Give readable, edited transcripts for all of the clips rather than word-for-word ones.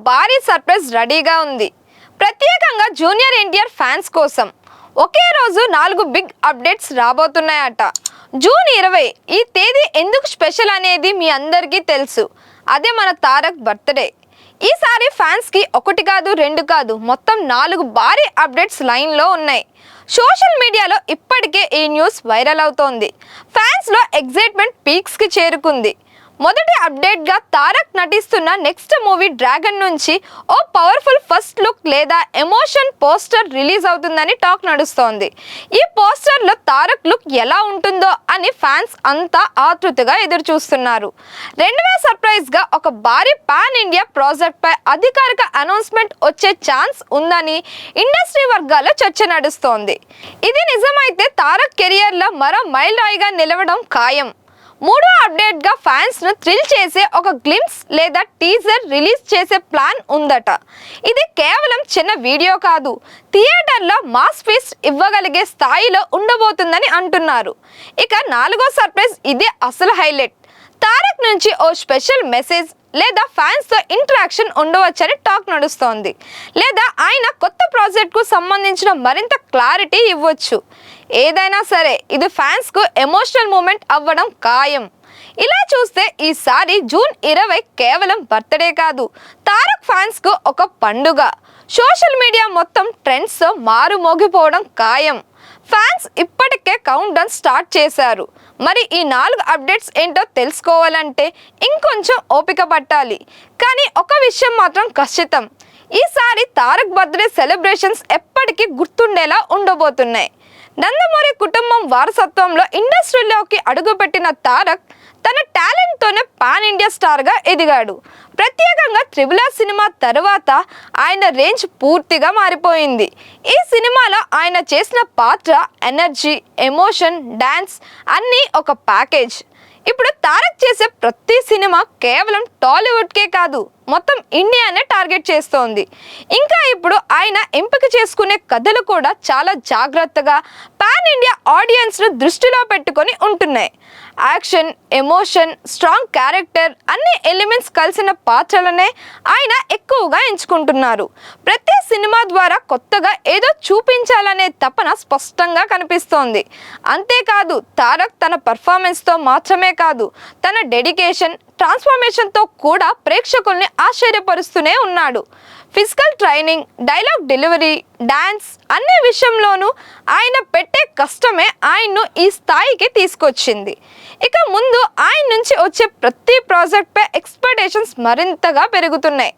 భారీ సర్ప్రైజ్ రెడీగా ఉంది. ప్రత్యేకంగా జూనియర్ ఎన్టీఆర్ ఫ్యాన్స్ కోసం ఒకే రోజు 4 బిగ్ అప్డేట్స్ రాబోతున్నాయట. జూన్ 20 ఈ తేదీ ఎందుకు స్పెషల్ అనేది మీ అందరికీ తెలుసు. అదే మన తారక్ బర్త్డే. ఈసారి ఫ్యాన్స్కి 1 కాదు 2 కాదు మొత్తం 4 భారీ అప్డేట్స్ లైన్లో ఉన్నాయి. సోషల్ మీడియాలో ఇప్పటికే ఈ న్యూస్ వైరల్ అవుతోంది. ఫ్యాన్స్లో ఎగ్జైట్మెంట్ పీక్స్కి చేరుకుంది. మొదటి అప్డేట్గా తారక్ నటిస్తున్న నెక్స్ట్ మూవీ డ్రాగన్ నుంచి ఓ పవర్ఫుల్ ఫస్ట్ లుక్ లేదా ఎమోషన్ పోస్టర్ రిలీజ్ అవుతుందని టాక్ నడుస్తోంది. ఈ పోస్టర్లో తారక్ లుక్ ఎలా ఉంటుందో అని ఫ్యాన్స్ అంతా ఆతృతగా ఎదురు చూస్తున్నారు. రెండవ సర్ప్రైజ్గా ఒక భారీ పాన్ ఇండియా ప్రాజెక్ట్పై అధికారిక అనౌన్స్మెంట్ వచ్చే ఛాన్స్ ఉందని ఇండస్ట్రీ వర్గాల్లో చర్చ నడుస్తోంది. ఇది నిజమైతే తారక్ కెరియర్లో మరో మైల్ రాయిగా నిలవడం ఖాయం. మూడో అప్డేట్గా ఫ్యాన్స్ను థ్రిల్ చేసే ఒక గ్లింప్స్ లేదా టీజర్ రిలీజ్ చేసే ప్లాన్ ఉందట. ఇది కేవలం చిన్న వీడియో కాదు, థియేటర్లో మాస్ ఫీస్ట్ ఇవ్వగలిగే స్థాయిలో ఉండబోతుందని అంటున్నారు. ఇక నాలుగో సర్ప్రైజ్ ఇదే అసలు హైలైట్. తారక్ నుంచి ఓ స్పెషల్ మెసేజ్ లేదా ఫ్యాన్స్తో ఇంటరాక్షన్ ఉండవచ్చని టాక్ నడుస్తోంది. లేదా ఆయన కొత్త ప్రాజెక్ట్కు సంబంధించిన మరింత క్లారిటీ ఇవ్వచ్చు. ఏదైనా సరే ఇది ఫ్యాన్స్కు ఎమోషనల్ మూమెంట్ అవ్వడం ఖాయం. ఇలా చూస్తే ఈసారి జూన్ 20 కేవలం బర్త్డే కాదు, తారక్ ఫ్యాన్స్కు ఒక పండుగ. సోషల్ మీడియా మొత్తం ట్రెండ్స్తో మారుమోగిపోవడం ఖాయం. ఫ్యాన్స్ ఇప్పటికే కౌంట్ డౌన్ స్టార్ట్ చేశారు. మరి ఈ 4 అప్డేట్స్ ఏంటో తెలుసుకోవాలంటే ఇంకొంచెం ఓపిక పట్టాలి. కానీ ఒక విషయం మాత్రం ఖచ్చితం, ఈసారి తారక్ బర్త్డే సెలబ్రేషన్స్ ఎప్పటికీ గుర్తుండేలా ఉండబోతున్నాయి. నందమూరి కుటుంబం వారసత్వంలో ఇండస్ట్రీలోకి అడుగుపెట్టిన తారక్ తన టాలెంట్తోనే పాన్ ఇండియా స్టార్గా ఎదిగాడు. ప్రత్యేకంగా త్రిబుల్ ఆర్ సినిమా తర్వాత ఆయన రేంజ్ పూర్తిగా మారిపోయింది. ఈ సినిమాలో ఆయన చేసిన పాత్ర, ఎనర్జీ, ఎమోషన్, డాన్స్ అన్నీ ఒక ప్యాకేజ్. ఇప్పుడు తారక్ చేసే ప్రతి సినిమా కేవలం టాలీవుడ్కే కాదు, మొత్తం ఇండియానే టార్గెట్ చేస్తోంది. ఇంకా ఇప్పుడు ఆయన ఎంపిక చేసుకునే కథలు కూడా చాలా జాగ్రత్తగా పాన్ ఇండియా ఆడియన్స్ను దృష్టిలో పెట్టుకొని ఉంటున్నాయి. యాక్షన్, ఎమోషన్, స్ట్రాంగ్ క్యారెక్టర్ అన్ని ఎలిమెంట్స్ కలిసిన పాత్రలనే ఆయన ఎక్కువగా ఎంచుకుంటున్నారు. ప్రతి సినిమా ద్వారా కొత్తగా ఏదో చూపించాలనే తపన స్పష్టంగా కనిపిస్తోంది. అంతేకాదు తారక్ తన పర్ఫార్మెన్స్తో మాత్రమే కాదు, తన డెడికేషన్, ట్రాన్స్ఫర్మేషన్తో కూడా ప్రేక్షకుల్ని ఆశ్చర్యపరుస్తూనే ఉన్నాడు. Physical training, dialogue delivery, dance అన్ని విషయంలోనూ ఆయన పెట్టే కష్టమే ఆయన్ను ఈ స్థాయికి తీసుకొచ్చింది. ఇక ముందు ఆయన నుంచి వచ్చే ప్రతి ప్రాజెక్ట్పై ఎక్స్పెక్టేషన్స్ మరింతగా పెరుగుతున్నాయి.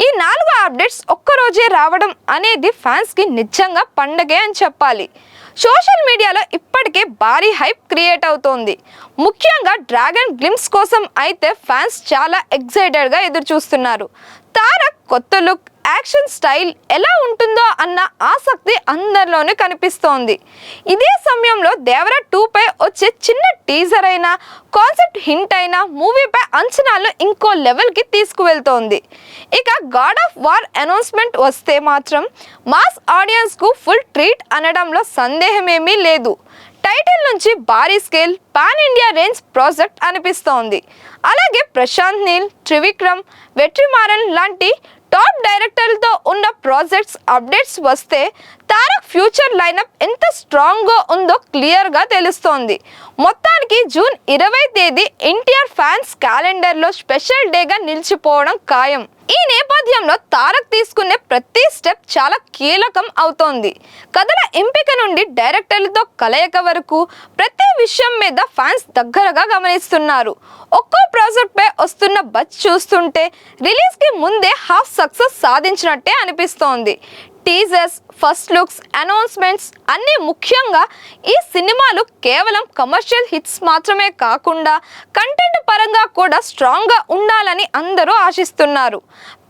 ఈ 4 అప్డేట్స్ ఒక్కరోజే రావడం అనేది ఫ్యాన్స్కి నిజంగా పండగే అని చెప్పాలి. సోషల్ మీడియాలో ఇప్పటికే భారీ హైప్ క్రియేట్ అవుతోంది. ముఖ్యంగా డ్రాగన్ గ్లింప్స్ కోసం అయితే ఫ్యాన్స్ చాలా ఎక్సైటెడ్గా ఎదురు చూస్తున్నారు. తారక్ కొత్త లుక్, యాక్షన్ స్టైల్ ఎలా ఉంటుందో అన్న ఆసక్తి అందరిలోనే కనిపిస్తోంది. ఇదే సమయంలో దేవరా 2పై వచ్చే చిన్న టీజర్ అయినా, కాన్సెప్ట్ హింట్ అయినా మూవీపై అంచనాలు ఇంకో లెవెల్కి తీసుకువెళ్తోంది. ఇక గాడ్ ఆఫ్ వార్ అనౌన్స్మెంట్ వస్తే మాత్రం మాస్ ఆడియన్స్కు ఫుల్ ట్రీట్ అనడంలో సందేహమేమీ లేదు. టైటిల్ నుంచి భారీ scale pan India range project అనిపిస్తోంది. అలాగే ప్రశాంత్ నీల్, త్రివిక్రమ్, వెట్రిమారన్ లాంటి టాప్ డైరెక్టర్లతో ఉన్న ప్రాజెక్ట్స్ అప్డేట్స్ వస్తే తారక్ ఫ్యూచర్ లైనప్ ఎంత స్ట్రాంగ్గా ఉందో క్లియర్గా తెలుస్తోంది. మొత్తానికి జూన్ 20 తేదీ ఎన్టీఆర్ ఫ్యాన్స్ క్యాలెండర్లో స్పెషల్ డేగా నిలిచిపోవడం ఖాయం. ఈ నేపథ్యంలో తారక్ తీసుకునే ప్రతి స్టెప్ చాలా కీలకం అవుతోంది. కథల ఎంపిక నుండి డైరెక్టర్లతో కలయిక వరకు ప్రతి విషయం మీద ఫ్యాన్స్ దగ్గరగా గమనిస్తున్నారు. ఒక్కో ప్రాజెక్ట్పై వస్తున్న బజ్ చూస్తుంటే రిలీజ్కి ముందే హాఫ్ సక్సెస్ సాధించినట్టే అనిపిస్తోంది. టీజర్స్, ఫస్ట్ లుక్స్, అనౌన్స్మెంట్స్ అన్నీ ముఖ్యంగా ఈ సినిమాలు కేవలం కమర్షియల్ హిట్స్ మాత్రమే కాకుండా కంటెంట్ పరంగా కూడా స్ట్రాంగ్గా ఉండాలని అందరూ ఆశిస్తున్నారు.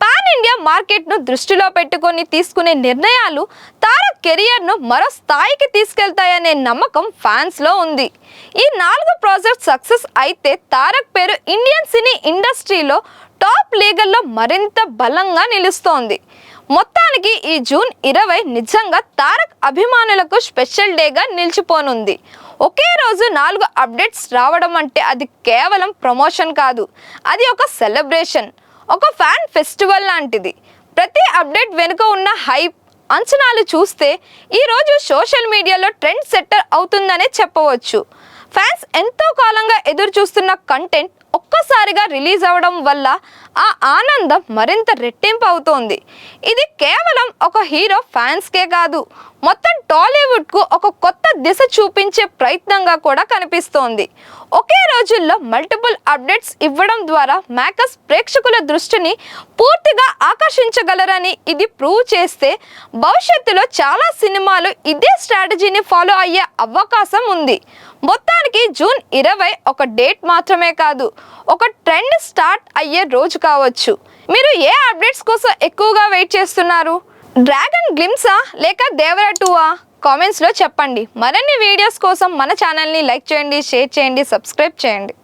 పాన్ ఇండియా మార్కెట్ను దృష్టిలో పెట్టుకొని తీసుకునే నిర్ణయాలు తారక్ కెరియర్ను మరో స్థాయికి తీసుకెళ్తాయనే నమ్మకం ఫ్యాన్స్లో ఉంది. ఈ 4 ప్రాజెక్ట్ సక్సెస్ అయితే తారక్ పేరు ఇండియన్ సినీ ఇండస్ట్రీలో టాప్ లీగల్లో మరింత బలంగా నిలుస్తోంది. మొత్తానికి ఈ జూన్ 20 నిజంగా తారక్ అభిమానులకు స్పెషల్ డేగా నిలిచిపోనుంది. ఒకే రోజు 4 అప్డేట్స్ రావడం అంటే అది కేవలం ప్రమోషన్ కాదు, అది ఒక సెలబ్రేషన్. ఒక ఫ్యాన్ ఫెస్టివల్ లాంటిది. ప్రతి అప్డేట్ వెనుక ఉన్న హైప్, అంచనాలు చూస్తే ఈరోజు సోషల్ మీడియాలో ట్రెండ్ సెట్టర్ అవుతుందనే చెప్పవచ్చు. ఫ్యాన్స్ ఎంతో కాలంగా ఎదురు చూస్తున్న కంటెంట్ ఒక్కసారిగా రిలీజ్ అవ్వడం వల్ల ఆ ఆనందం మరింత రెట్టింపు అవుతోంది. ఇది కేవలం ఒక హీరో ఫ్యాన్స్కే కాదు, మొత్తం టాలీవుడ్కు ఒక కొత్త దిశ చూపించే ప్రయత్నంగా కూడా కనిపిస్తోంది. ఒకే రోజుల్లో మల్టిపుల్ అప్డేట్స్ ఇవ్వడం ద్వారా మేకర్స్ ప్రేక్షకుల దృష్టిని పూర్తిగా ఆకర్షించగలరని ఇది ప్రూవ్ చేస్తే భవిష్యత్తులో చాలా సినిమాలు ఇదే స్ట్రాటజీని ఫాలో అయ్యే అవకాశం ఉంది. మొత్తానికి జూన్ 20 ఒక డేట్ మాత్రమే కాదు, ఒక ట్రెండ్ స్టార్ట్ అయ్యే రోజు కావచ్చు. మీరు ఏ అప్డేట్స్ కోసం ఎక్కువగా వెయిట్ చేస్తున్నారు? డ్రాగన్ గ్లిమ్సా లేక దేవరా 2ఆ? కామెంట్స్లో చెప్పండి. మరిన్ని వీడియోస్ కోసం మన ఛానల్ని లైక్ చేయండి, షేర్ చేయండి, సబ్స్క్రైబ్ చేయండి.